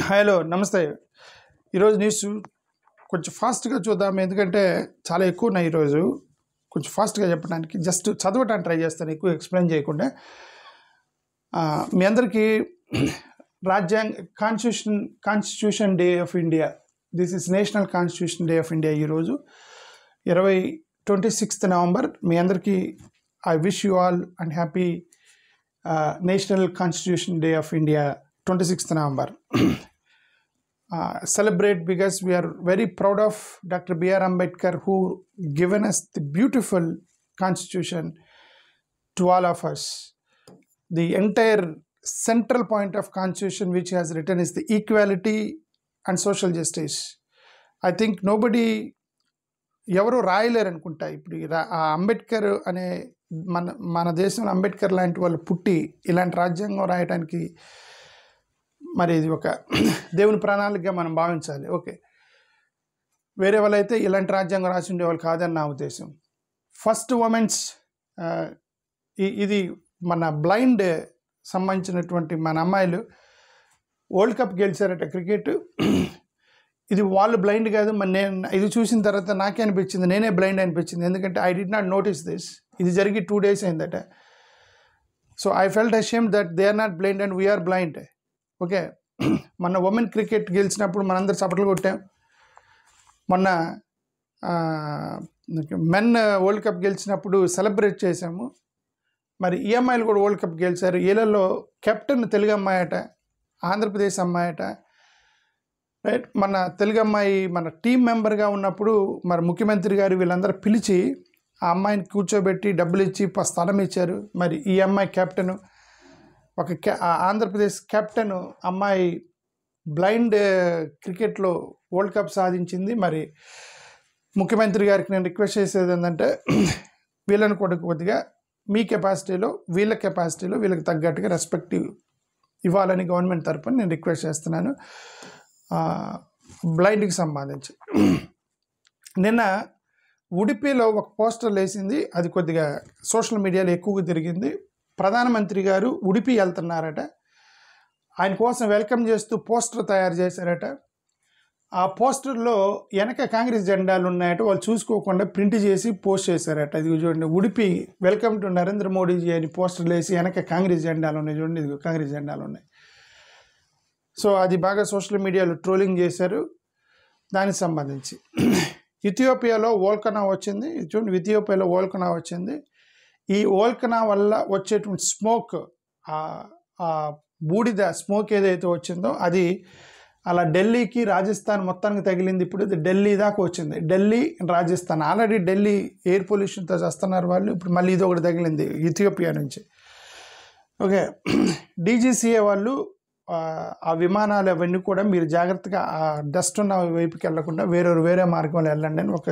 Hello నమస్తే. ఈరోజు news కొంచెం ఫాస్ట్గా చూద్దాం, ఎందుకంటే చాలా ఎక్కువ ఉన్నాయి. ఈరోజు కొంచెం ఫాస్ట్గా చెప్పడానికి జస్ట్ చదవటానికి ట్రై చేస్తాను, ఎక్కువ ఎక్స్ప్లెయిన్ చేయకుండా. మీ అందరికీ constitution day of India, this is national constitution day of India. ఈరోజు 26th నవంబర్. మీ అందరికీ I wish you all and happy national constitution day of India 26th November. Celebrate because we are very proud of Dr. B.R. Ambedkar, who given us the beautiful constitution to all of us. The entire central point of constitution which he has written is the equality and social justice. I think nobody ఎవరు రాయలేరు అనుకుంటా. ఇప్పుడు అంబేద్కర్ అనే మన దేశంలో అంబేద్కర్ లాంటి వాళ్ళు పుట్టి ఇలాంటి రాజ్యాంగం రాయడానికి మరి ఇది ఒక దేవుని ప్రణాళికగా మనం భావించాలి. ఓకే, వేరే వాళ్ళైతే ఇలాంటి రాజ్యాంగం రాసి ఉండేవాళ్ళు కాదని నా ఉద్దేశం. ఫస్ట్ ఉమెన్స్, ఇది మన బ్లైండ్ సంబంధించినటువంటి మన అమ్మాయిలు వరల్డ్ కప్ గెలిచారట క్రికెట్. ఇది వాళ్ళు బ్లైండ్ కాదు. మరి నేను ఇది చూసిన తర్వాత నాకే అనిపించింది, నేనే బ్లైండ్ అనిపించింది. ఎందుకంటే I did not notice this. ఇది జరిగి 2 days అయిందట. So I felt ashamed that they are not blind and we are blind. Okay, మొన్న ఉమెన్ క్రికెట్ గెలిచినప్పుడు మనందరూ చప్పట్లు కొట్టాం. మొన్న మెన్ వరల్డ్ కప్ గెలిచినప్పుడు సెలబ్రేట్ చేసాము. మరి ఈ అమ్మాయిలు కూడా వరల్డ్ కప్ గెలిచారు. వీళ్ళల్లో కెప్టెన్ తెలుగు అమ్మాయట, ఆంధ్రప్రదేశ్ అమ్మాయట, రైట్. మన తెలుగు అమ్మాయి మన టీం మెంబర్గా ఉన్నప్పుడు మరి ముఖ్యమంత్రి గారు వీళ్ళందరూ పిలిచి ఆ అమ్మాయిని కూర్చోబెట్టి డబ్బులు ఇచ్చి స్థలం ఇచ్చారు. మరి ఈ అమ్మాయి కెప్టెను, ఆంధ్రప్రదేశ్ కెప్టెన్ అమ్మాయి బ్లైండ్ క్రికెట్లో వరల్డ్ కప్ సాధించింది. మరి ముఖ్యమంత్రి గారికి నేను రిక్వెస్ట్ చేసేది ఏంటంటే వీళ్ళని కూడా కొద్దిగా మీ కెపాసిటీలో వీళ్ళ కెపాసిటీలో వీళ్ళకి తగ్గట్టుగా రెస్పెక్ట్ ఇవ్వాలని గవర్నమెంట్ తరఫున నేను రిక్వెస్ట్ చేస్తున్నాను. బ్లైండ్కి సంబంధించి నిన్న ఉడిపిలో ఒక పోస్టర్ వేసింది, అది కొద్దిగా సోషల్ మీడియాలో ఎక్కువగా తిరిగింది. ప్రధానమంత్రి గారు ఉడిపి వెళ్తున్నారట, ఆయన కోసం వెల్కమ్ చేస్తూ పోస్టర్ తయారు చేశారట. ఆ పోస్టర్లో వెనక కాంగ్రెస్ జెండాలు ఉన్నాయట, వాళ్ళు చూసుకోకుండా ప్రింట్ చేసి పోస్ట్ చేశారట. ఇది చూడండి, ఉడిపి వెల్కమ్ టు నరేంద్ర మోడీజీ అని పోస్టర్లు వేసి వెనక కాంగ్రెస్ జెండాలు ఉన్నాయి. చూడండి, ఇది కాంగ్రెస్ జెండాలు ఉన్నాయి. సో అది బాగా సోషల్ మీడియాలో ట్రోలింగ్ చేశారు. దానికి సంబంధించి ఇథియోపియాలో వోల్కనా వచ్చింది. చూడండి, ఇథియోపియాలో వోల్కనా వచ్చింది. ఈ వోల్కనా వల్ల వచ్చేటువంటి స్మోక్, బూడిద స్మోక్ ఏదైతే వచ్చిందో అది అలా ఢిల్లీకి రాజస్థాన్ మొత్తానికి తగిలింది. ఇప్పుడు ఇది ఢిల్లీ దాకా వచ్చింది. ఢిల్లీ రాజస్థాన్ ఆల్రెడీ ఢిల్లీ ఎయిర్ పొల్యూషన్తో చేస్తున్నారు వాళ్ళు. ఇప్పుడు మళ్ళీ ఇది ఒకటి తగిలింది ఇథియోపియా నుంచి. ఓకే, డీజీసీఏ వాళ్ళు ఆ విమానాలు అవన్నీ కూడా మీరు జాగ్రత్తగా ఆ డస్ట్ ఉన్న వైపుకి వెళ్లకుండా వేరే మార్గంలో వెళ్ళండి అని ఒక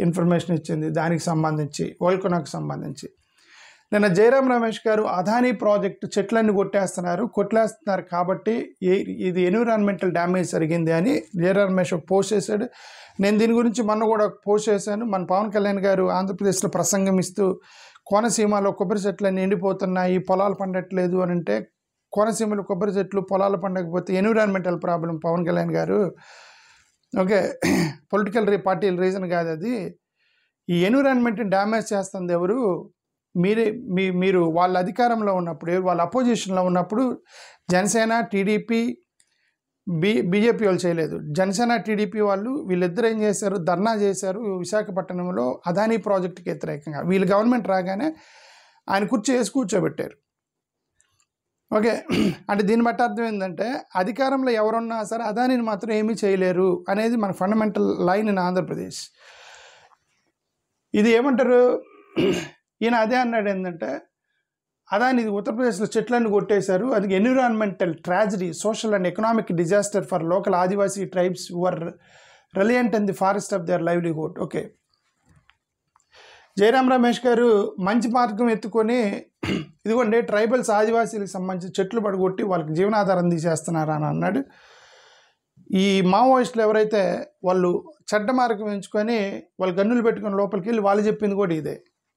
ఇన్ఫర్మేషన్ ఇచ్చింది. దానికి సంబంధించి వోల్కనాకు సంబంధించి నిన్న జయరాం రమేష్ గారు అదానీ ప్రాజెక్టు చెట్లన్నీ కొట్టేస్తున్నారు కాబట్టి ఇది ఎన్విరాన్మెంటల్ డ్యామేజ్ జరిగింది అని జయరాం రమేష్ ఒక పోస్ట్ చేశాడు. నేను దీని గురించి మొన్న కూడా పోస్ట్ చేశాను. మన పవన్ కళ్యాణ్ గారు ఆంధ్రప్రదేశ్లో ప్రసంగం ఇస్తూ కోనసీమలో కొబ్బరి చెట్లన్నీ ఎండిపోతున్నాయి, పొలాలు పండట్లేదు అని అంటే, కోనసీమలో కొబ్బరి చెట్లు పొలాలు పండకపోతే ఎన్విరాన్మెంటల్ ప్రాబ్లం పవన్ కళ్యాణ్ గారు. ఓకే, పొలిటికల్ పార్టీల రీజన్ కాదు అది. ఈ ఎన్విరాన్మెంట్ని డ్యామేజ్ చేస్తుంది ఎవరు? మీరు వాళ్ళ అధికారంలో ఉన్నప్పుడు, వాళ్ళ అపోజిషన్లో ఉన్నప్పుడు జనసేన టీడీపీ బీజేపీ వాళ్ళు చేయలేదు. జనసేన టీడీపీ వాళ్ళు వీళ్ళిద్దరు ఏం చేశారు, ధర్నా చేశారు విశాఖపట్నంలో అదానీ ప్రాజెక్టుకి వ్యతిరేకంగా. వీళ్ళు గవర్నమెంట్ రాగానే ఆయన కుర్చీ వేసి కూర్చోబెట్టారు. ఓకే, అంటే దీన్ని బట్టి అర్థం ఏంటంటే అధికారంలో ఎవరున్నా సరే అదానిని మాత్రం ఏమీ చేయలేరు అనేది మన ఫండమెంటల్ లైన్ ఇన్ ఆంధ్రప్రదేశ్. ఇది ఏమంటారు, ఈయన అదే అన్నాడు ఏంటంటే అదాని ఉత్తరప్రదేశ్లో చెట్లన్నీ కొట్టేశారు, అది environmental tragedy, social and economic disaster for local Adivasi tribes who are reliant in the forest of their livelihood. Okay, Jairam Ramesh garu మంచి మార్గం ఎత్తుకొని ఇదిగోండి ట్రైబల్స్ ఆదివాసీలకు సంబంధించి చెట్లు పడగొట్టి వాళ్ళకి జీవనాధారం తీసేస్తున్నారు అని అన్నాడు. ఈ మావోయిస్టులు ఎవరైతే వాళ్ళు చెడ్డ మార్గం ఎంచుకొని వాళ్ళు గన్నులు పెట్టుకొని లోపలికి వెళ్ళి వాళ్ళు చెప్పింది కూడా ఇదే,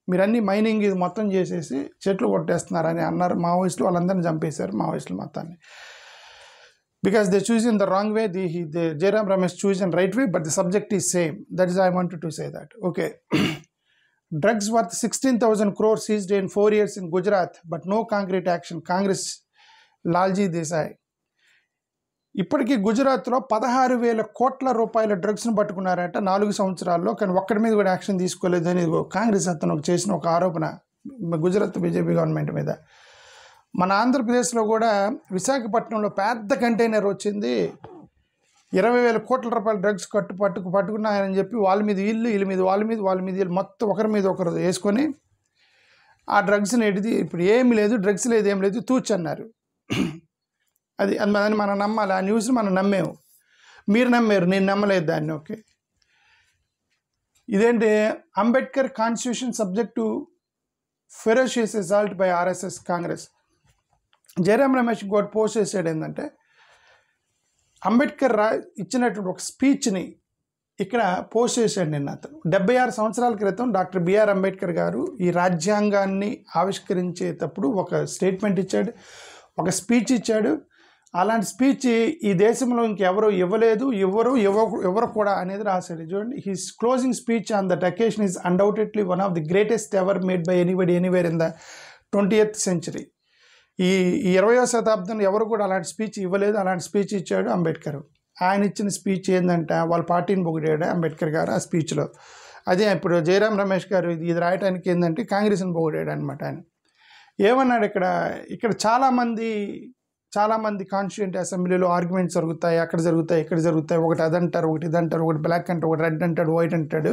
మీరన్నీ మైనింగ్ ఇది మొత్తం చేసేసి చెట్లు కొట్టేస్తున్నారని అన్నారు. మావోయిస్టులు వాళ్ళందరినీ చంపేశారు, మావోయిస్టులు మొత్తాన్ని. because they choose in the wrong way. The Jairam Ramesh choose in right way, but the subject is same. That is I wanted to say that. Okay. Drugs worth 16,000 crores seized in 4 years in Gujarat, but no concrete action. Congress Lalji Desai. ఇప్పటికీ గుజరాత్లో 16,000 కోట్ల రూపాయల డ్రగ్స్ను పట్టుకున్నారట 4 సంవత్సరాల్లో. కానీ ఒక్కడి మీద కూడా action తీసుకోలేదని కాంగ్రెస్ అతను చేసిన ఒక ఆరోపణ గుజరాత్ బీజేపీ గవర్నమెంట్ మీద. మన ఆంధ్రప్రదేశ్లో కూడా విశాఖపట్నంలో పెద్ద కంటైనర్ వచ్చింది, 20,000 కోట్ల రూపాయల డ్రగ్స్ పట్టుకున్నాయని చెప్పి వాళ్ళ మీద వీళ్ళ మీద వాళ్ళ మీద మొత్తం ఒకరి మీద ఒకరు వేసుకొని ఆ డ్రగ్స్ని ఎడిది ఇప్పుడు ఏమి లేదు, డ్రగ్స్ లేదు, ఏం లేదు, తూచన్నారు. అది దాన్ని మనం నమ్మాలి. ఆ న్యూస్ని మనం నమ్మేము, మీరు నమ్మారు, నేను నమ్మలేదు దాన్ని. ఓకే. ఇదేంటి Ambedkar constitution subject to ferocious assault by RSS Congress. Jayaram Ramesh ఇంకోటి పోస్ట్ చేసాడు ఏంటంటే అంబేద్కర్ ఇచ్చినటువంటి ఒక స్పీచ్ని ఇక్కడ పోస్ట్ చేశాడు నిన్న. అతను 76 సంవత్సరాల క్రితం డాక్టర్ బిఆర్ అంబేద్కర్ గారు ఈ రాజ్యాంగాన్ని ఆవిష్కరించేటప్పుడు ఒక స్టేట్మెంట్ ఇచ్చాడు, ఒక స్పీచ్ ఇచ్చాడు. అలాంటి స్పీచ్ ఈ దేశంలో ఇంకెవరు ఇవ్వలేదు, ఎవరు కూడా అనేది రాశాడు. చూడండి, his closing speech on that occasion is undoubtedly one of the greatest ever made by anybody anywhere in the 20th century. ఈ 20వ శతాబ్దంలో ఎవరు కూడా అలాంటి స్పీచ్ ఇవ్వలేదు. అలాంటి స్పీచ్ ఇచ్చాడు అంబేద్కర్. ఆయన ఇచ్చిన స్పీచ్ ఏంటంటే వాళ్ళ పార్టీని పొగిడాడు అంబేద్కర్ గారు ఆ స్పీచ్లో. అదే ఇప్పుడు జయరాం రమేష్ గారు ఇది రాయడానికి ఏంటంటే కాంగ్రెస్ని పొగిడాడు అనమాట. ఆయన ఏమన్నాడు ఇక్కడ చాలామంది కాన్స్టిట్యూయెంట్ అసెంబ్లీలో ఆర్గ్యుమెంట్స్ జరుగుతాయి, అక్కడ జరుగుతాయి, ఇక్కడ జరుగుతాయి, ఒకటి అదంటారు, ఒకటి ఇదంటారు, ఒకటి బ్లాక్ అంటారు, ఒకటి రెడ్ అంటాడు, వైట్ అంటాడు.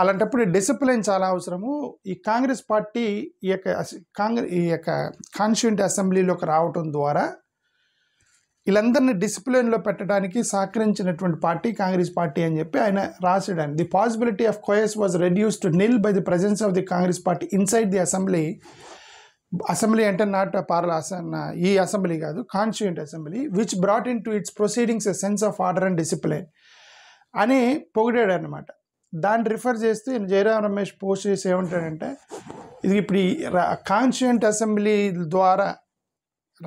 అలాంటప్పుడు డిసిప్లిన్ చాలా అవసరము. ఈ కాంగ్రెస్ పార్టీ ఈ యొక్క కాన్స్టిట్యూయెంట్ అసెంబ్లీలోకి రావటం ద్వారా వీళ్ళందరినీ డిసిప్లిన్లో పెట్టడానికి సహకరించినటువంటి పార్టీ కాంగ్రెస్ పార్టీ అని చెప్పి ఆయన రాసాడు. The possibility of chaos was reduced to nil by the presence of the Congress party inside the assembly అంటే నాట్ ఈ అసెంబ్లీ కాదు, constituent assembly, which brought into its proceedings a sense of order and discipline అని పొగిడాడు అనమాట. దాన్ని refer చేస్తూ Jayaram Ramesh post చేసి ఏమంటాడంటే ఇది ఇప్పుడు కాన్స్టిట్యూయెంట్ అసెంబ్లీ ద్వారా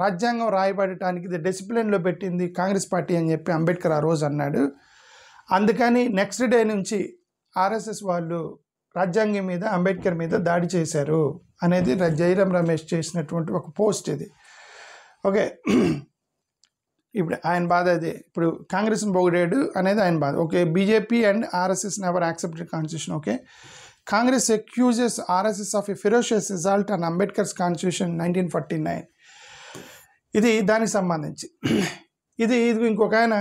రాజ్యాంగం రాయబడటానికి ఇది డిసిప్లిన్లో పెట్టింది కాంగ్రెస్ పార్టీ అని చెప్పి అంబేద్కర్ ఆ రోజు అన్నాడు. అందుకని నెక్స్ట్ డే నుంచి ఆర్ఎస్ఎస్ వాళ్ళు రాజ్యాంగం మీద అంబేద్కర్ మీద దాడి చేశారు అనేది జయరాం రమేష్ చేసినటువంటి ఒక పోస్ట్ ఇది. ఓకే. ఇప్పుడు ఆయన బాధ అదే, ఇప్పుడు కాంగ్రెస్ని పొగిడాడు అనేది ఆయన బాధ. Okay. BJP and RSS never accepted constitution. Okay. Congress accuses RSS of a ferocious assault on Ambedkar's constitution 1949. ఇది దానికి సంబంధించి ఇది ఇంకొక ఆయన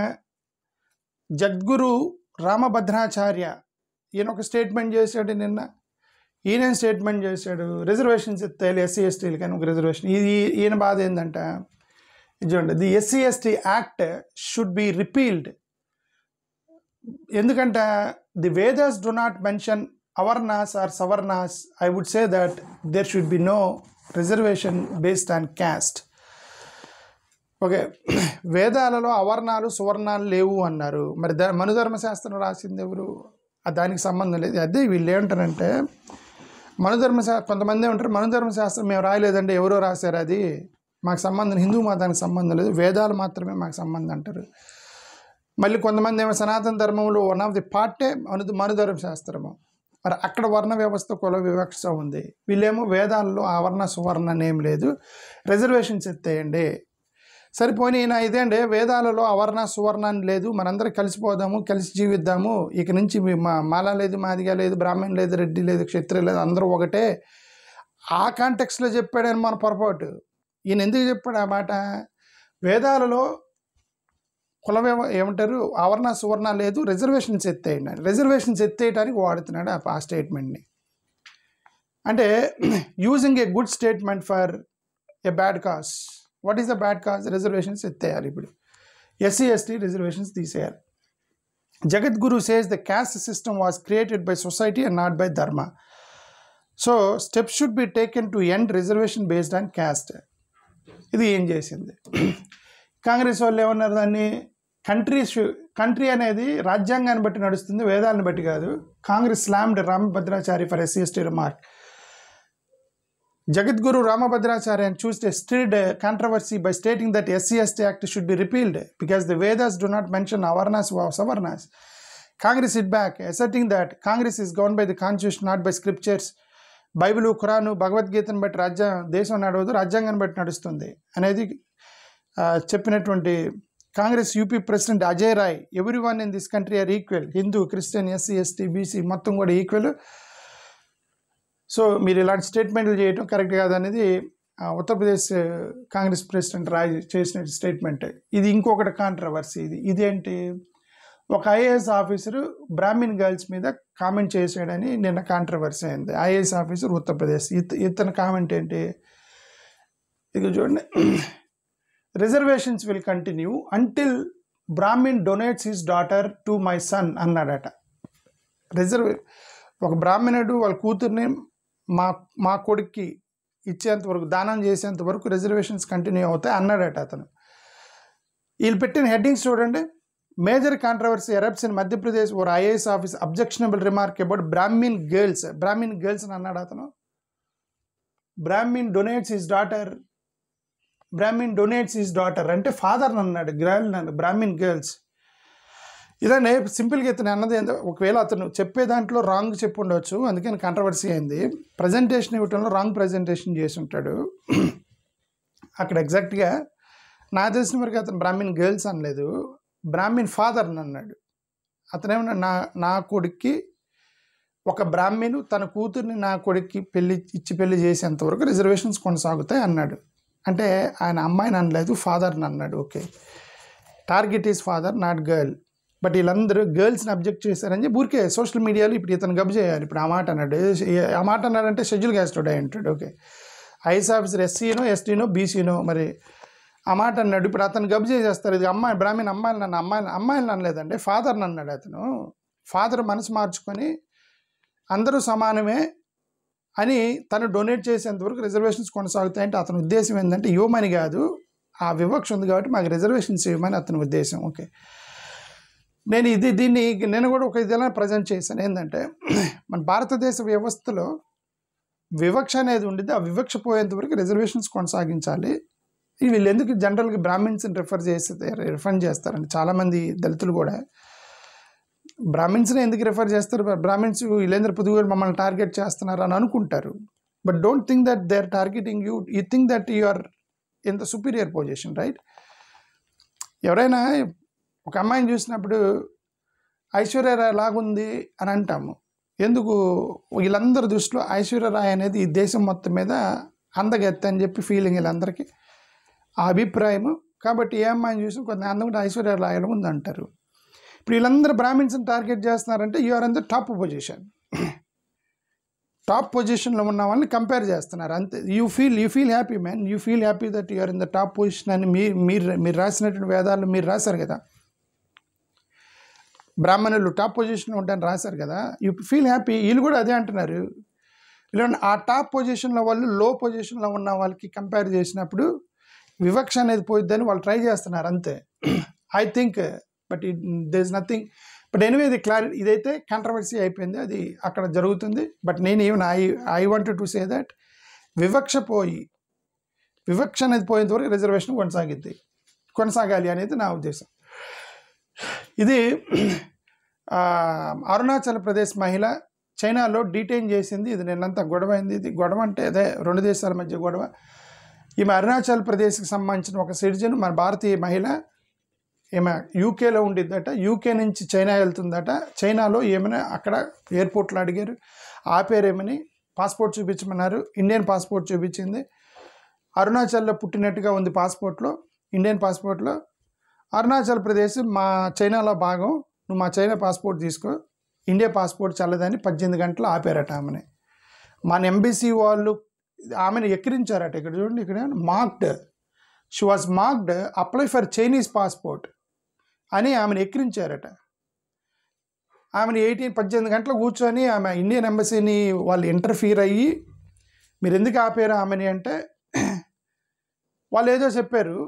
జగద్గురు రామభద్రాచార్య ఈయన ఒక స్టేట్మెంట్ చేశాడు నిన్న. ఈయన స్టేట్మెంట్ చేశాడు రిజర్వేషన్స్ ఎత్తాలి ఎస్సీ ఎస్టీలు కానీ ఒక రిజర్వేషన్. ఈయన బాధ ఏంటంటే చూడండి, the SC ST act should be repealed. ఎందుకంటే the Vedas do not mention avarnas or savarnas. I would say that there should be no reservation based on caste. Okay. వేదాలలో అవర్ణాలు సువర్ణాలు లేవు అన్నారు. మరి మనుధర్మశాస్త్రం రాసింది ఎవరు? దానికి సంబంధం లేదు. అదే వీళ్ళు ఏమంటారంటే కొంతమంది ఏమంటారు మనుధర్మశాస్త్రం మేము రాయలేదంటే ఎవరో రాశారు, అది మాకు సంబంధం, హిందూ మతానికి సంబంధం లేదు, వేదాలు మాత్రమే మాకు సంబంధం అంటారు. మళ్ళీ కొంతమంది ఏమో సనాతన ధర్మంలో వన్ ఆఫ్ ది పార్టే మనుధర్మశాస్త్రము. మరి అక్కడ వర్ణ వ్యవస్థ కుల వివక్ష ఉంది. వీళ్ళేమో వేదాల్లో అవర్ణ సువర్ణ ఏం లేదు, రిజర్వేషన్స్ ఎత్తేయండి. సరిపోయిన ఇదేండి వేదాలలో అవర్ణ సువర్ణ లేదు, మనందరం కలిసిపోదాము, కలిసి జీవిద్దాము, ఇక నుంచి మాల లేదు, మాదిగా లేదు, బ్రాహ్మణ్ లేదు, రెడ్డి లేదు, క్షత్రియ లేదు, అందరూ ఒకటే. ఆ కాంటెక్స్లో చెప్పాడని మన పొరపాటు. ఈయన ఎందుకు చెప్పాడు ఆ మాట? వేదాలలో ఏమంటారు అవర్ణ సువర్ణ లేదు, రిజర్వేషన్స్ ఎత్తేయండి అని. రిజర్వేషన్స్ ఎత్తేయడానికి వాడుతున్నాడు ఆ స్టేట్మెంట్ని. అంటే using a good statement for a bad cause. What is the bad cause? Reservations ఎత్తేయాలి. ఇప్పుడు ఎస్సీ ఎస్టీ రిజర్వేషన్స్ తీసేయాలి. Jagadguru says the caste system was created by society and not by dharma. So steps should be taken to end reservation based on caste. ఇది ఏం చేసింది కాంగ్రెస్ వాళ్ళు? ఏమన్నారు దాన్ని? Country అనేది రాజ్యాంగాన్ని బట్టి నడుస్తుంది, వేదాలను బట్టి కాదు. Congress slammed Rambhadrachari for SC ST remark. Jagadguru Ramabhadracharya on Tuesday stirred controversy by stating that SC/ST Act should be repealed because the Vedas do not mention avarnas or savarnas. Congress hit back, asserting that Congress is governed by the Constitution, not by scriptures. Bible, Quran, భగవద్గీతను బట్టి దేశం నడవదు, రాజ్యాంగాన్ని బట్టి నడుస్తుంది అనేది చెప్పినటువంటి Congress UP president Ajay Rai, everyone in this country are equal, Hindu, Christian, SC, ST, BC మొత్తం కూడా ఈక్వల్. సో మీరు ఇలాంటి స్టేట్మెంట్లు చేయటం కరెక్ట్ కాదనేది ఉత్తరప్రదేశ్ కాంగ్రెస్ ప్రెసిడెంట్ రాయ్ చేసిన స్టేట్మెంట్. ఇది ఇంకొకటి కాంట్రవర్సీ. ఇదేంటి, ఒక ఐఏఎస్ ఆఫీసరు బ్రాహ్మిన్ గర్ల్స్ మీద కామెంట్ చేసాడని నిన్న కాంట్రవర్సీ అయింది. IAS officer Uttar Pradesh. ఇతని కామెంట్ ఏంటి, ఇది చూడండి. Reservations will continue until Brahmin donates his daughter to my son అన్నాడట. ఒక బ్రాహ్మణుడు వాళ్ళ కూతుర్ని మా కొడుక్కి ఇచ్చేంత వరకు, దానం చేసేంత వరకు రిజర్వేషన్స్ కంటిన్యూ అవుతాయి అన్నాడట అతను. వీళ్ళు పెట్టిన హెడ్డింగ్స్ చూడండి. Major controversy erupts in Madhya Pradesh over IAS office objectionable remark about Brahmin girls అని అన్నాడు అతను. బ్రాహ్మిన్ డొనేట్స్ హిస్ డాటర్ అంటే ఫాదర్ అన్నాడు, గర్ల్ అన్నాడు, బ్రాహ్మిన్ గర్ల్స్. ఇలానే సింపుల్గా ఇతను అన్నది ఏంటో, ఒకవేళ అతను చెప్పే దాంట్లో రాంగ్ చెప్పి ఉండవచ్చు, అందుకని కాంట్రవర్సీ అయింది. ప్రజెంటేషన్ ఇవ్వటంలో రాంగ్ ప్రజెంటేషన్ చేసి ఉంటాడు. అక్కడ ఎగ్జాక్ట్గా నా తెలిసిన వరకు అతను బ్రాహ్మిన్ గర్ల్స్ అనలేదు, బ్రాహ్మిన్ ఫాదర్ అని అన్నాడు. అతనేమన్నా నా కొడుక్కి, ఒక బ్రాహ్మణు తన కూతుర్ని నా కొడుక్కి పెళ్లి చేసేంతవరకు రిజర్వేషన్స్ కొనసాగుతాయి అన్నాడు. అంటే ఆయన అమ్మాయిని అనలేదు, ఫాదర్ని అన్నాడు. Okay, target is father not girl. But వీళ్ళందరూ గర్ల్స్ని అబ్జెక్ట్ చేశారని చెప్పి ఊరికే సోషల్ మీడియాలో ఇప్పుడు ఇతను గబ్ చేయాలి. ఇప్పుడు ఆ మాట అన్నాడంటే షెడ్యూల్ క్యాస్ట్ అయి ఉంటాడు. ఓకే, ఐఏఎస్ ఆఫీసర్ ఎస్సీనో, ఎస్టీనో, బీసీనో, మరి ఆ మాట అన్నాడు. ఇప్పుడు అతను గబ్ చేసేస్తారు. ఇది బ్రాహ్మణ్ అమ్మాయిని అనలేదండి, ఫాదర్ని అన్నాడు అతను. ఫాదర్ మనసు మార్చుకొని అందరూ సమానమే అని తను డొనేట్ చేసేంతవరకు రిజర్వేషన్స్ కొనసాగుతాయంటే అతని ఉద్దేశం ఏంటంటే ఇవ్వమని కాదు, ఆ వివక్ష ఉంది కాబట్టి మాకు రిజర్వేషన్స్ ఇవ్వమని అతని ఉద్దేశం. ఓకే, నేను కూడా ఒక ఇదిలా ప్రజెంట్ చేశాను. ఏంటంటే మన భారతదేశ వ్యవస్థలో వివక్ష అనేది ఉండేది, ఆ వివక్ష పోయేంతవరకు రిజర్వేషన్స్ కొనసాగించాలి. వీళ్ళు ఎందుకు జనరల్గా బ్రాహ్మిన్స్ని రిఫర్ చేస్తారండి, చాలామంది దళితులు కూడా బ్రాహ్మిన్స్ని ఎందుకు రిఫర్ చేస్తారు, బ్రాహ్మిన్స్ వీళ్ళేంద్ర పొదుగు మమ్మల్ని టార్గెట్ చేస్తున్నారు అని అనుకుంటారు. But don't think that they are targeting you, you think that you are in the superior position, right? ఎవరైనా ఒక అమ్మాయిని చూసినప్పుడు ఐశ్వర్యరాయ్ లాగుంది అని అంటాము. ఎందుకు, వీళ్ళందరి దృష్టిలో ఐశ్వర్యరాయ్ అనేది ఈ దేశం మొత్తం మీద అందగెత్త అని చెప్పి ఫీలింగ్ వీళ్ళందరికీ ఆ అభిప్రాయము. కాబట్టి ఏ అమ్మాయిని చూసి కొంత అందం ఐశ్వర్యరాయ్ ఉంది అంటారు. ఇప్పుడు వీళ్ళందరూ బ్రాహ్మిన్స్ని టార్గెట్ చేస్తున్నారంటే you are in the top పొజిషన్లో ఉన్న వాళ్ళని కంపేర్ చేస్తున్నారు అంతే. You feel happy man, you feel happy that you are in the top position అని మీరు రాసినటువంటి వేదాలు మీరు రాశారు కదా, బ్రాహ్మణులు టాప్ పొజిషన్లో ఉంటాయని రాశారు కదా, యూ ఫీల్ హ్యాపీ. వీళ్ళు కూడా అదే అంటున్నారు. ఇలా ఆ టాప్ పొజిషన్లో వాళ్ళు లో పొజిషన్లో ఉన్న వాళ్ళకి కంపేర్ చేసినప్పుడు వివక్ష అనేది పోయిద్దని వాళ్ళు ట్రై చేస్తున్నారు అంతే. I think but there is nothing. But anyway ఇదైతే కాంట్రవర్సీ అయిపోయింది, అది అక్కడ జరుగుతుంది. బట్ నేను even I wanted to say that వివక్ష అనేది పోయేంతవరకు రిజర్వేషన్ కొనసాగాలి అనేది నా ఉద్దేశం. ఇది అరుణాచల్ ప్రదేశ్ మహిళ చైనాలో డీటైన్ చేసింది. ఇది నిన్నంతా గొడవ అయింది. ఇది గొడవ అంటే అదే రెండు దేశాల మధ్య గొడవ. ఈమె అరుణాచల్ ప్రదేశ్కి సంబంధించిన ఒక సిటిజన్, మన భారతీయ మహిళ. ఈమె యూకేలో ఉండిద్దట, యూకే నుంచి చైనా వెళ్తుందట. చైనాలో ఏమైనా అక్కడ ఎయిర్పోర్ట్లో అడిగారు, ఆపేరేమని పాస్పోర్ట్ చూపించమన్నారు. ఇండియన్ పాస్పోర్ట్ చూపించింది. అరుణాచల్లో పుట్టినట్టుగా ఉంది పాస్పోర్ట్లో, ఇండియన్ పాస్పోర్ట్లో. అరుణాచల్ ప్రదేశ్ మా చైనాలో భాగం, నువ్వు మా చైనా పాస్పోర్ట్ తీసుకో, ఇండియా పాస్పోర్ట్ చల్లదని 18 గంటలు ఆపారట ఆమెని. మన ఎంబసీ వాళ్ళు ఆమెను ఎక్కిరించారట. ఇక్కడ చూడండి, ఇక్కడ she was marked apply for Chinese passport అని ఆమెను ఎక్కిరించారట. ఆమెను 18 గంటలు కూర్చొని ఆమె ఇండియన్ ఎంబసీని వాళ్ళు ఇంటర్ఫీర్ అయ్యి మీరు ఎందుకు ఆపారు ఆమెని అంటే వాళ్ళు ఏదో చెప్పారు.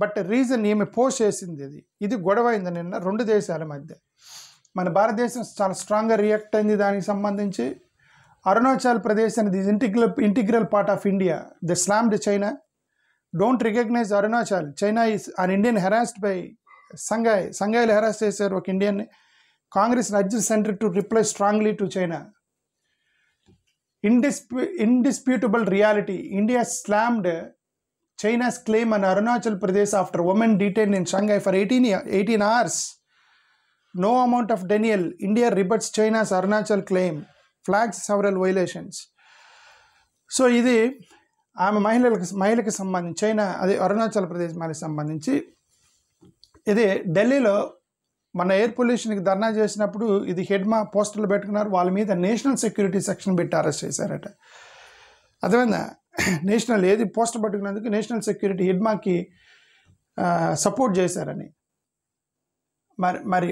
బట్ రీజన్ ఈమె పోస్ట్ చేసింది ఇది గొడవ అయింది నిన్న రెండు దేశాల మధ్య. మన భారతదేశం చాలా స్ట్రాంగ్గా రియాక్ట్ అయింది దానికి సంబంధించి. Arunachal Pradesh and is integral part of India. They slammed China. Don't recognize Arunachal. China is an Indian harassed by Sangai. Sangai harassed చేశారు ఒక Indian. Congress urged center to reply strongly to China. Indisputable reality. India slammed China's claim on Arunachal Pradesh after women detained in Shanghai for 18 hours. No amount of denial. India rebuts China's Arunachal claim. Flags several violations. So ఇది ఆమె మహిళలకు సంబంధించి China అదే అరుణాచల్ ప్రదేశ్ మహిళకి సంబంధించి ఇది ఢిల్లీలో మన ఎయిర్ పొల్యూషన్కి ధర్నా చేసినప్పుడు ఇది హెడ్మా పోస్టర్లు పెట్టుకున్నారు. వాళ్ళ మీద నేషనల్ సెక్యూరిటీ సెక్షన్ పెట్టి అరెస్ట్ చేశారట. అదేవిధంగా నేషనల్ ఏది పోస్టర్ పట్టుకున్నందుకు నేషనల్ సెక్యూరిటీ హెడ్మాకి సపోర్ట్ చేశారని. మరి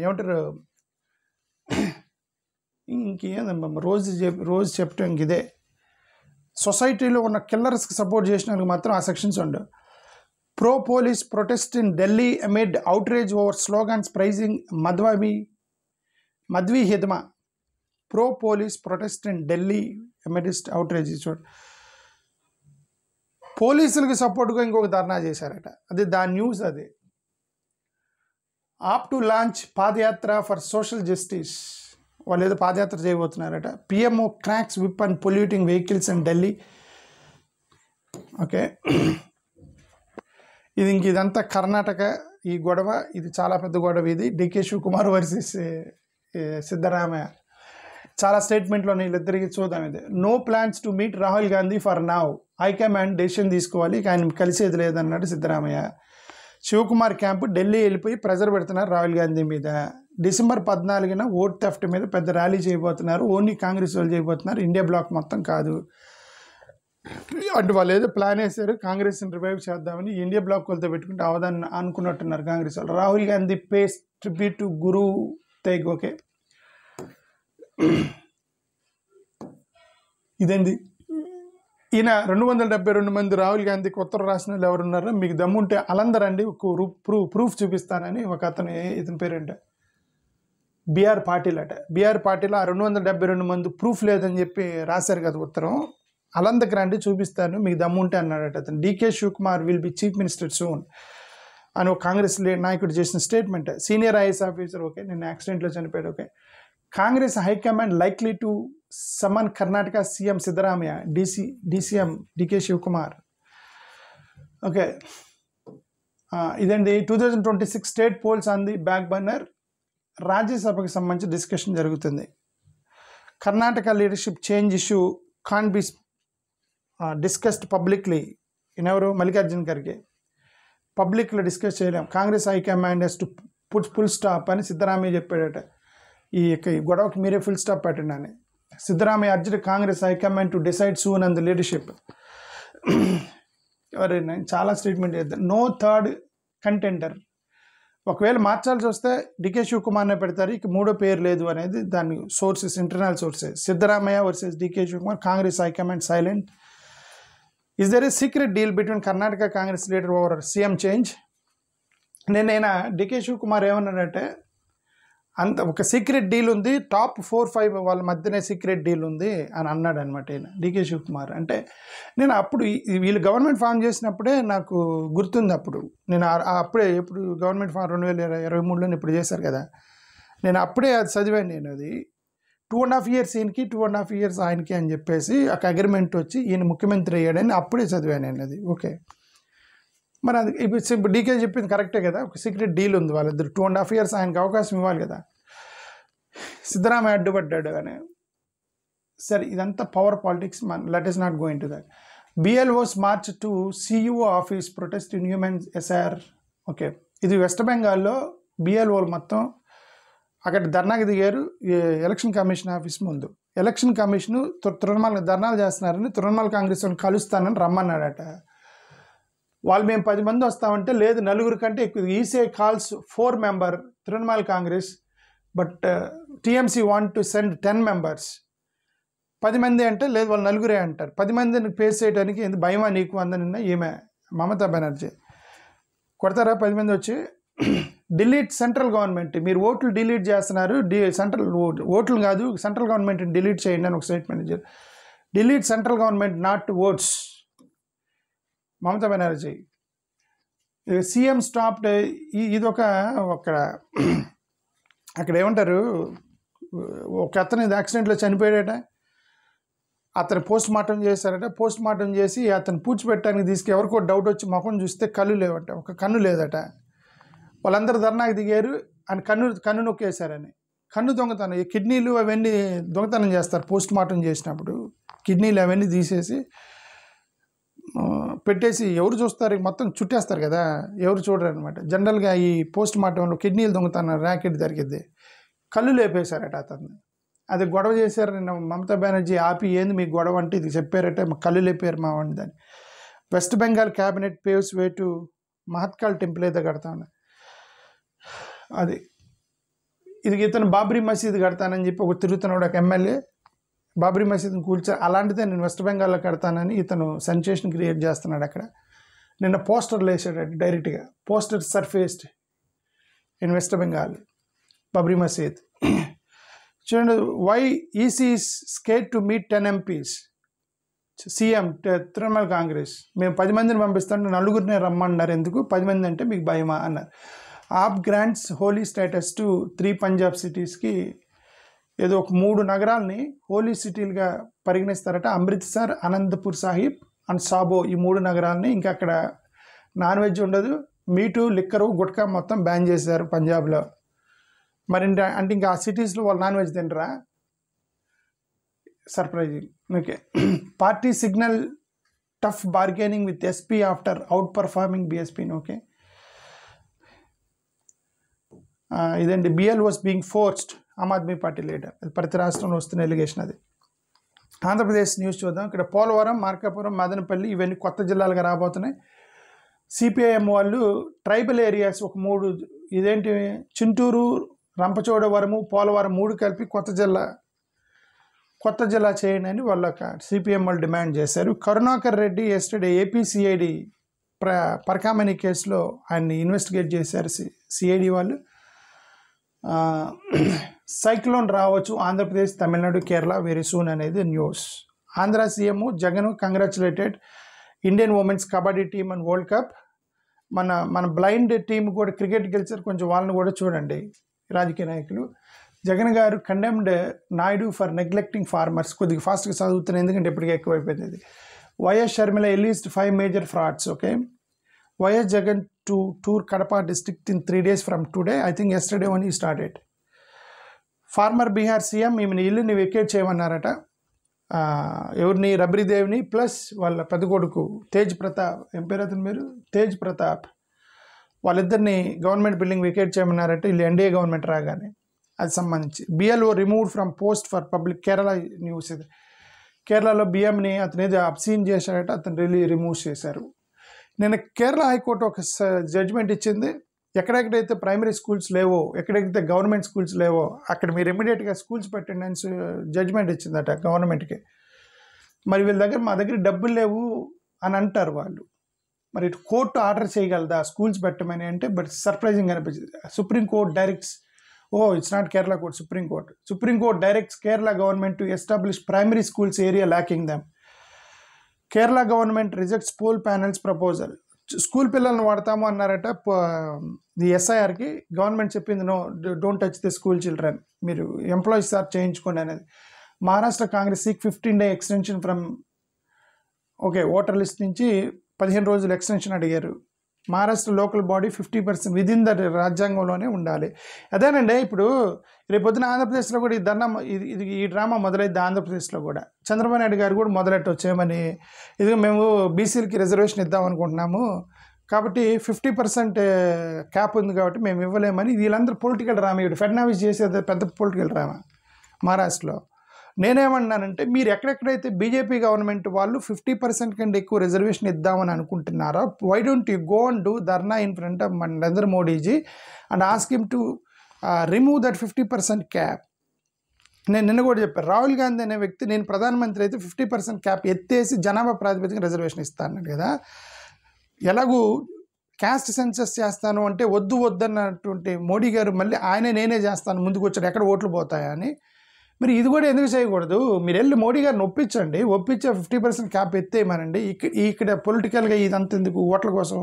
ఏమంటారు ఇంకేందమ్మా రోజు చెప్పటం ఇంక ఇదే. సొసైటీలో ఉన్న కిల్లర్స్కి సపోర్ట్ చేసినందుకు మాత్రం ఆ సెక్షన్స్ ఉండవు. Pro police protest in Delhi amid outrage over slogans praising Madvi Hidma. Pro police protest in Delhi amidst outrage. చూడు, పోలీసులకు సపోర్ట్గా ఇంకొక ధర్నా చేశారట. అది దాని న్యూస్. అది AAP to launch padayatra for social justice. వాళ్ళు ఏదో పాదయాత్ర చేయబోతున్నారట. PMO cracks whip and polluting vehicles in Delhi. Okay, ఇదంతా కర్ణాటక ఈ గొడవ. ఇది చాలా పెద్ద గొడవ. ఇది డికే శివకుమార్ వర్సెస్ సిద్ధరామయ్య. చాలా స్టేట్మెంట్లో వీళ్ళిద్దరికి చూద్దాం. ఇది no plans to meet Rahul Gandhi for now. High command decision తీసుకోవాలి, ఆయన కలిసేది లేదన్నాడు సిద్ధరామయ్య. శివకుమార్ క్యాంపు ఢిల్లీ వెళ్ళిపోయి ప్రెజర్ పెడుతున్నారు రాహుల్ గాంధీ మీద. డిసెంబర్ 14న ఓట్ థెఫ్ట్ మీద పెద్ద ర్యాలీ చేయబోతున్నారు. ఓన్లీ కాంగ్రెస్ వాళ్ళు చేయబోతున్నారు, ఇండియా బ్లాక్ మొత్తం కాదు అంటే. వాళ్ళు ఏదో ప్లాన్ వేశారు కాంగ్రెస్ని రివైవ్ చేద్దామని. ఇండియా బ్లాక్ వాళ్ళతో పెట్టుకుంటే అవదాన్ని అనుకున్నట్టున్నారు కాంగ్రెస్ వాళ్ళు. Rahul Gandhi pays tribute to Guru Tegh. Okay, ఇదండి. ఈయన 272 మంది రాహుల్ గాంధీకి ఉత్తరం రాసిన వాళ్ళు ఎవరున్నారో మీకు దమ్ముంటే అలందరండి ప్రూఫ్ చూపిస్తానని ఒక అతను, ఇతని పేరేంట బిఆర్ పాటిల్ అట. బిఆర్ పాటిల్ ఆ 272 మంది ప్రూఫ్ లేదని చెప్పి రాశారు కదా ఉత్తరం. అలందకి రండి చూపిస్తాను మీకు దమ్ముంటే అన్నాడట అతను. DK Shivakumar will be chief minister soon అని ఒక కాంగ్రెస్ నాయకుడు చేసిన statement. Senior IAS officer. Okay, నిన్న యాక్సిడెంట్లో చనిపోయాడు. Okay, Congress high command likely to summon Karnataka CM Siddaramaiah, DCM DK Shivakumar. Okay, ఇదండి 2026 state polls on the back burner. రాజ్యసభకు సంబంధించి డిస్కషన్ జరుగుతుంది. Karnataka leadership change issue can be discussed publicly. ఎవరు? మల్లికార్జున ఖర్గే. పబ్లిక్లో డిస్కస్ చేయలేం. Congress high command has to put full stop అని సిద్ధరామయ్య చెప్పాడట. ఈ గొడవకి మీరే ఫుల్ స్టాప్ పెట్టండి అని. Siddaramaiah urged Congress high command to decide soon on the leadership. ఎవరైనా చాలా స్టేట్మెంట్ చేద్దాం. No third contender. ఒకవేళ మార్చాల్సి వస్తే డికే శివకుమార్నే పెడతారు, ఇక మూడో పేరు లేదు అనేది దాని sources, internal sources. Siddaramaiah versus DK Shivakumar. Congress high command silent. Is there a secret deal between Karnataka Congress leader over CM change? నేనైనా డికే శివకుమార్ ఏమన్నాడంటే అంత ఒక సీక్రెట్ డీల్ ఉంది, టాప్ 4-5 వాళ్ళ మధ్యనే సీక్రెట్ డీల్ ఉంది అని అన్నాడు అనమాట ఈయన డికే శివకుమార్. అంటే నేను అప్పుడు వీళ్ళు గవర్నమెంట్ ఫామ్ చేసినప్పుడే నాకు గుర్తుంది. అప్పుడు నేను అప్పుడే ఎప్పుడు గవర్నమెంట్ ఫామ్ 2023లో ఇప్పుడు చేశారు కదా, నేను అప్పుడే అది చదివాను. నేను అది 2.5 years ఈయనకి 2.5 years ఆయనకి అని చెప్పేసి ఒక అగ్రిమెంట్ వచ్చి ఈయన ముఖ్యమంత్రి అయ్యాడని అప్పుడే చదివాను నేను అది. ఓకే, మరి అది ఇప్పుడు డీకే చెప్పింది కరెక్టే కదా, ఒక సీక్రెట్ డీల్ ఉంది వాళ్ళిద్దరు. 2.5 years ఆయనకి అవకాశం ఇవ్వాలి కదా. సిద్ధరామయ్య అడ్డుపడ్డాడు అని. సరే, ఇదంతా power politics. Let us not going to that. BLOs march to CEO office protest in human SR. Okay, ఇది వెస్ట్ బెంగాల్లో బిఎల్ఓలు మొత్తం అక్కడ ధర్నాకి దిగారు ఎలక్షన్ కమిషన్ ఆఫీస్ ముందు. ఎలక్షన్ కమిషన్ తృణమూల్ ధర్నాలు చేస్తున్నారని తృణమూల్ కాంగ్రెస్ వాళ్ళని కలుస్తానని రమ్మన్నాడట. వాళ్ళు మేము 10 మంది వస్తామంటే లేదు 4 కంటే ఎక్కువ. ECI calls 4 members Trinamool Congress, but TMC want to send 10 members. 10 మంది అంటే లేదు వాళ్ళు 4 అంటారు. 10 మందిని ఫేస్ చేయడానికి ఎందుకు భయమా నీకు అందని ఈమె మమతా బెనర్జీ. కొడతారా 10 మంది వచ్చి? డిలీట్ సెంట్రల్ గవర్నమెంట్, మీరు ఓట్లు డిలీట్ చేస్తున్నారు, సెంట్రల్ ఓట్లు కాదు సెంట్రల్ గవర్నమెంట్ని డిలీట్ చేయండి అని ఒక స్టేట్మెంట్ ఇచ్చారు. Delete central government not votes, Mamata Banerjee. CM stopped, ఇది అక్కడ ఏమంటారు, ఒక అతను యాక్సిడెంట్లో చనిపోయాడట, అతను పోస్ట్ మార్టం చేశారట. పోస్ట్ మార్టం చేసి అతను పూడ్చిపెట్టడానికి ఎవరికో డౌట్ వచ్చి ముఖం చూస్తే కళ్ళు లేవట, ఒక కన్ను లేదట. వాళ్ళందరూ ధర్నాకి దిగారు అని కన్ను నొక్కేశారని. కన్ను దొంగతనం, ఈ కిడ్నీలు అవన్నీ దొంగతనం చేస్తారు పోస్ట్ మార్టం చేసినప్పుడు. కిడ్నీలు అవన్నీ తీసేసి పెట్టేసి ఎవరు చూస్తారు, మొత్తం చుట్టేస్తారు కదా, ఎవరు చూడరు అనమాట. జనరల్గా ఈ పోస్ట్ మార్టంలో కిడ్నీలు దొంగతనం ర్యాకెట్ జరిగిద్ది. కళ్ళు లేపేశారట అతన్ని. అది గొడవ చేశారు. నిన్న మమతా బెనర్జీ ఆపి ఏంది మీకు గొడవ అంటే ఇది చెప్పారట, కళ్ళు లేపారు మా వాడిని దాన్ని. West Bengal cabinet paves way to Mahakal temple అయితే కడతా ఉన్నా. అది ఇతను బాబ్రీ మసీద్ కడతానని చెప్పి ఒక తిరుగుతున్నాడు, ఒక ఎమ్మెల్యే బాబ్రీ మసీద్ని కూల్చారు. అలాంటిదే నేను వెస్ట్ బెంగాల్లో కడతానని ఇతను సెన్సేషన్ క్రియేట్ చేస్తున్నాడు అక్కడ. నిన్న పోస్టర్లు వేసాడు డైరెక్ట్గా, poster surfaced in West Bengal Babri Masjid. చూడండి, why EC skate to meet 10 MPs, CM Trinamool Congress. మేము 10 మందిని పంపిస్తాం, 4 రమ్మన్నారు, ఎందుకు 10 మంది అంటే మీకు భయమా అన్నారు. AAP grants holy status to 3 Punjab సిటీస్కి, ఏదో ఒక 3 నగరాలని హోలీ సిటీలుగా పరిగణిస్తారట. అమృత్సర్, అనంతపూర్ సాహిబ్ అండ్ సాబో, ఈ 3 నగరాలని. ఇంకా అక్కడ నాన్ వెజ్ ఉండదు, మీటు, లిక్కరు, గుట్కా మొత్తం బ్యాన్ చేశారు పంజాబ్లో. మరి అంటే ఇంకా ఆ సిటీస్లో వాళ్ళు నాన్ వెజ్ తినరా? Surprising. Okay. Party signal tough bargaining with SP after out performing బీఎస్పీని. ఓకే, ఇదండి. BL was being forced, Aam Aadmi party leader. అది ప్రతి రాష్ట్రంలో వస్తున్న ఎలిగేషన్ అది. ఆంధ్రప్రదేశ్ న్యూస్ చూద్దాం. ఇక్కడ పోలవరం, మార్కాపురం, మదనపల్లి ఇవన్నీ కొత్త జిల్లాలుగా రాబోతున్నాయి. సిపిఐఎం వాళ్ళు ట్రైబల్ ఏరియాస్ ఒక 3, ఇదేంటి చింటూరు, రంపచోడవరము, పోలవరం 3 కలిపి కొత్త జిల్లా చేయండి అని వాళ్ళ సిపిఎం వాళ్ళు డిమాండ్ చేశారు. కరుణాకర్ రెడ్డి ఎస్టర్డే ఏపీసీఐడి పరకామణి కేసులో ఆయన్ని ఇన్వెస్టిగేట్ చేశారు సిఐడి వాళ్ళు. సైక్లోన్ రావచ్చు ఆంధ్రప్రదేశ్, తమిళనాడు, కేరళ వెరీ సూన్ అనేది news. Andhra CM Jagan congratulated Indian women's kabaddi team and world cup. మన బ్లైండ్ టీం కూడా క్రికెట్ గెలిచారు, కొంచెం వాళ్ళని కూడా చూడండి రాజకీయ నాయకులు. Jagan garu condemned Naidu for neglecting farmers. కొద్దిగా ఫాస్ట్గా చదువుతున్నాయి ఎందుకంటే ఇప్పటికే ఎక్కువైపోయింది ఇది. YS Sharmila enlists 5 major frauds. Okay, YS Jagan to tour Kadapa district in 3 days from today. I think yesterday only started. Former Bihar CM ఈమెను ఇల్లుని వెకేట్ చేయమన్నారట. ఎవరిని? రబ్రీదేవిని ప్లస్ వాళ్ళ పెద్ద కొడుకు తేజ్ ప్రతాప్, ఏం పేరు అతను మీరు, తేజ్ ప్రతాప్, వాళ్ళిద్దరిని గవర్నమెంట్ బిల్డింగ్ వెకేట్ చేయమన్నారట వీళ్ళు ఎన్డీఏ గవర్నమెంట్ రాగానే. అది సంబంధించి BLO removed from post for public. Kerala news ఇది. కేరళలో బిఎంని అతను ఏదో అబ్సీన్ చేశారట, అతను రిమూవ్ చేశారు. నేను కేరళ హైకోర్టు ఒక జడ్జిమెంట్ ఇచ్చింది. ఎక్కడెక్కడైతే ప్రైమరీ స్కూల్స్ లేవో, ఎక్కడెక్కడైతే గవర్నమెంట్ స్కూల్స్ లేవో అక్కడ మీరు ఇమీడియట్గా స్కూల్స్ పెట్టండి అని జడ్జిమెంట్ ఇచ్చిందట గవర్నమెంట్కి. మరి వీళ్ళ దగ్గర మా దగ్గర డబ్బులు లేవు అని అంటారు వాళ్ళు. మరి ఇటు కోర్టు ఆర్డర్ చేయగలదా స్కూల్స్ పెట్టమని అంటే, బట్ సర్ప్రైజింగ్ అనిపించింది. Supreme Court directs, it's not Kerala court, Supreme Court directs Kerala government to establish primary schools area lacking them. Kerala government rejects poll panels proposal. School పిల్లల్ని వాడతాము అన్నారట ఈ ఎస్ఐఆర్కి. గవర్నమెంట్ చెప్పింది no, don't touch the school children, మీరు ఎంప్లాయీస్ సార్ చేయించుకోండి అనేది. Maharashtra Congress seek 15 day extension from, okay, voter list నుంచి 15 రోజులు ఎక్స్టెన్షన్ అడిగారు. Maharashtra local body 50% within the రాజ్యాంగంలోనే ఉండాలి. అదేనండి. ఇప్పుడు రేపొద్దున ఆంధ్రప్రదేశ్లో కూడా ఈ డ్రామా మొదలైద్ది. ఆంధ్రప్రదేశ్లో కూడా చంద్రబాబు నాయుడు గారు కూడా మొదలెట్టొచ్చేమని, ఇది మేము బీసీలకి రిజర్వేషన్ ఇద్దాం అనుకుంటున్నాము కాబట్టి 50% క్యాప్ ఉంది కాబట్టి మేము ఇవ్వలేమని వీళ్ళందరూ పొలిటికల్ డ్రామా. ఇప్పుడు ఫడ్నవీస్ చేసేది పెద్ద పొలిటికల్ డ్రామా మహారాష్ట్రలో. నేనేమన్నానంటే, మీరు ఎక్కడెక్కడైతే బీజేపీ గవర్నమెంట్ వాళ్ళు 50% కంటే ఎక్కువ రిజర్వేషన్ ఇద్దామని అనుకుంటున్నారో, why don't you go and do dharna in front of Narendra Modiji and ask him to remove that 50% cap. నేను నిన్న కూడా చెప్పాను, రాహుల్ గాంధీ అనే వ్యక్తి నేను ప్రధానమంత్రి అయితే 50% క్యాప్ ఎత్తేసి జనాభా ప్రాతిపదికన రిజర్వేషన్ ఇస్తా అన్నాడు కదా. ఎలాగూ క్యాస్ట్ సెన్సస్ చేస్తాను అంటే వద్దు వద్దన్నటువంటి మోడీ గారు మళ్ళీ నేనే చేస్తాను ముందుకు వచ్చాడు, ఎక్కడ ఓట్లు పోతాయా అని. మరి ఇది కూడా ఎందుకు చేయకూడదు? మీరు వెళ్ళి మోడీ గారిని ఒప్పించండి, ఒప్పించే 50% క్యాప్ ఎత్తేయమనండి. ఇక్కడ పొలిటికల్గా ఇదంతా ఎందుకు ఓట్ల కోసం?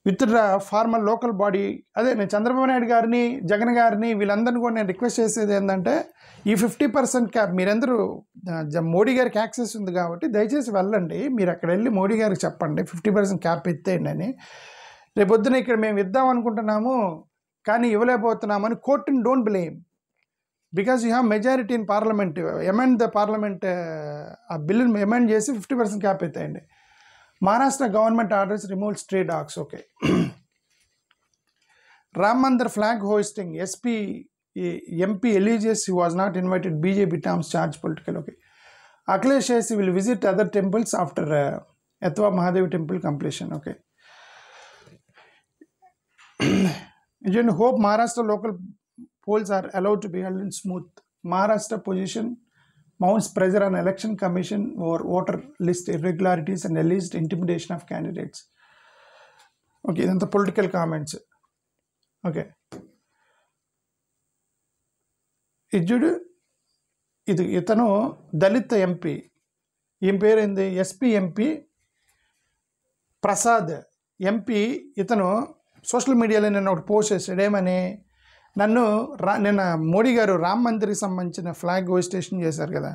With draw formal local body. అదే నేను చంద్రబాబు నాయుడు గారిని, జగన్ గారిని, వీళ్ళందరినీ కూడా నేను రిక్వెస్ట్ చేసేది ఏంటంటే ఈ 50% క్యాప్ మీరందరూ మోడీ గారికి యాక్సెస్ ఉంది కాబట్టి దయచేసి వెళ్ళండి, మీరు అక్కడ వెళ్ళి మోడీ గారికి చెప్పండి 50% క్యాప్ ఎత్తేయండి అని. రేపొద్దున ఇక్కడ మేము ఇద్దాం అనుకుంటున్నాము కానీ ఇవ్వలేకపోతున్నామని కోర్టుని don't blame, because you have majority in parliament. Amend the parliament ఆ బిల్లుని ఎమెండ్ చేసి 50% క్యాప్ ఎత్తేయండి. Maharashtra government orders remove stray dogs. Okay. Ram Mandir flag hoisting MP alleges he was not invited. BJP terms charge political. Okay. Akhilesh says he will visit other temples after Yatva Mahadev temple completion. Okay. Hope Maharashtra local polls are allowed to be held in smooth. Maharashtra position mounts pressure on election commission over voter list irregularities and alleged intimidation of candidates. Okay, then the political comments. Okay. ఇతను దళిత MP, ఈయన పేరేంది SP MP Prasad MP. ఇతను social మీడియాలో నిన్న ఒకటి post చేశాడు, ఏమని, నిన్న మోడీ గారు రామ్ మందిర్కి సంబంధించిన ఫ్లాగ్ హోస్టేషన్ చేశారు కదా,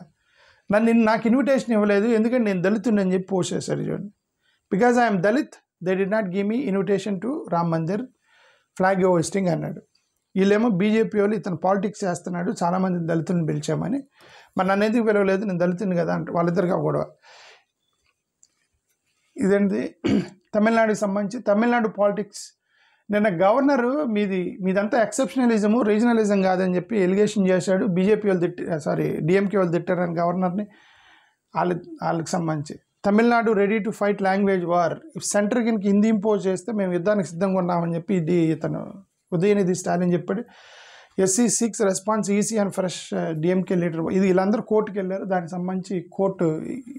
నాకు ఇన్విటేషన్ ఇవ్వలేదు ఎందుకంటే నేను దళితుడిని అని చెప్పి పోస్ట్ చేశారు. చూడండి, because I'm Dalit they did not give me invitation to Ram Mandir flag hosting అన్నాడు. వీళ్ళేమో బీజేపీ వాళ్ళు ఇతను పాలిటిక్స్ చేస్తున్నాడు, చాలామంది దళితులను పిలిచామని. మరి నన్ను ఎందుకు పిలవలేదు, నేను దళితుని కదా అంటే వాళ్ళిద్దరిగా గొడవ. ఇదేంటి తమిళనాడుకి సంబంధించి తమిళనాడు పాలిటిక్స్. నిన్న గవర్నరు మీదంతా ఎక్సెప్షనలిజము రీజనలిజం కాదని చెప్పి ఎలిగేషన్ చేశాడు. బీజేపీ వాళ్ళు DMK వాళ్ళు తిట్టారని గవర్నర్ని. వాళ్ళకి సంబంధించి Tamil Nadu ready to fight language war, centre కింద హిందీ ఇంపోజ్ చేస్తే మేము యుద్ధానికి సిద్ధంగా ఉన్నామని చెప్పి ఇతను ఉదయనిధి స్టాలిన్ చెప్పాడు. SC seeks response EC and fresh DMK leader. వీళ్ళందరూ కోర్టుకు వెళ్ళారు, దానికి సంబంధించి కోర్టు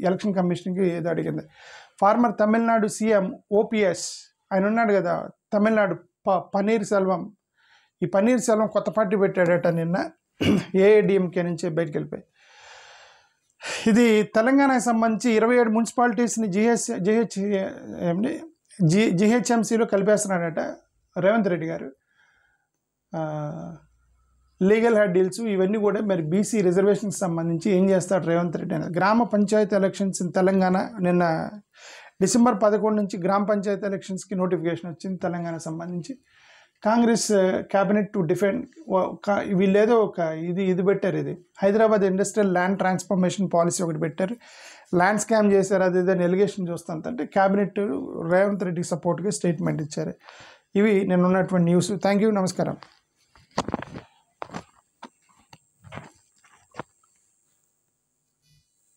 ఎలక్షన్ కమిషన్కి ఏదో అడిగింది. ఫార్మర్ తమిళనాడు CM OPS ఆయన ఉన్నాడు కదా తమిళనాడు పన్నీర్ సెల్వం. ఈ పన్నీర్ సెల్వం కొత్త పార్టీ పెట్టాడట నిన్న, AIDMK నుంచి బయటకు వెళ్ళిపోయి. ఇది తెలంగాణకు సంబంధించి 27 మున్సిపాలిటీస్ని GHMCలో కలిపేస్తున్నాడట రేవంత్ రెడ్డి గారు. లీగల్ హెడ్ డీల్స్ ఇవన్నీ కూడా మరి BC రిజర్వేషన్కి సంబంధించి ఏం చేస్తాడు రేవంత్ రెడ్డి అని. గ్రామ పంచాయతీ ఎలక్షన్స్ ఇన్ తెలంగాణ నిన్న December 11 నుంచి గ్రామ పంచాయతీ ఎలక్షన్స్కి నోటిఫికేషన్ వచ్చింది తెలంగాణకు సంబంధించి. కాంగ్రెస్ క్యాబినెట్ టు డిఫెండ్ వీళ్ళేదో ఒక ఇది పెట్టారు. ఇది Hyderabad industrial land transformation policy ఒకటి పెట్టారు, ల్యాండ్ స్కామ్ చేశారు అది ఇదని ఎలిగేషన్ చూస్తుంటే క్యాబినెట్ రేవంత్ రెడ్డికి సపోర్ట్గా స్టేట్మెంట్ ఇచ్చారు. ఇవి నిన్న ఉన్నటువంటి న్యూస్. థ్యాంక్ యూ, నమస్కారం.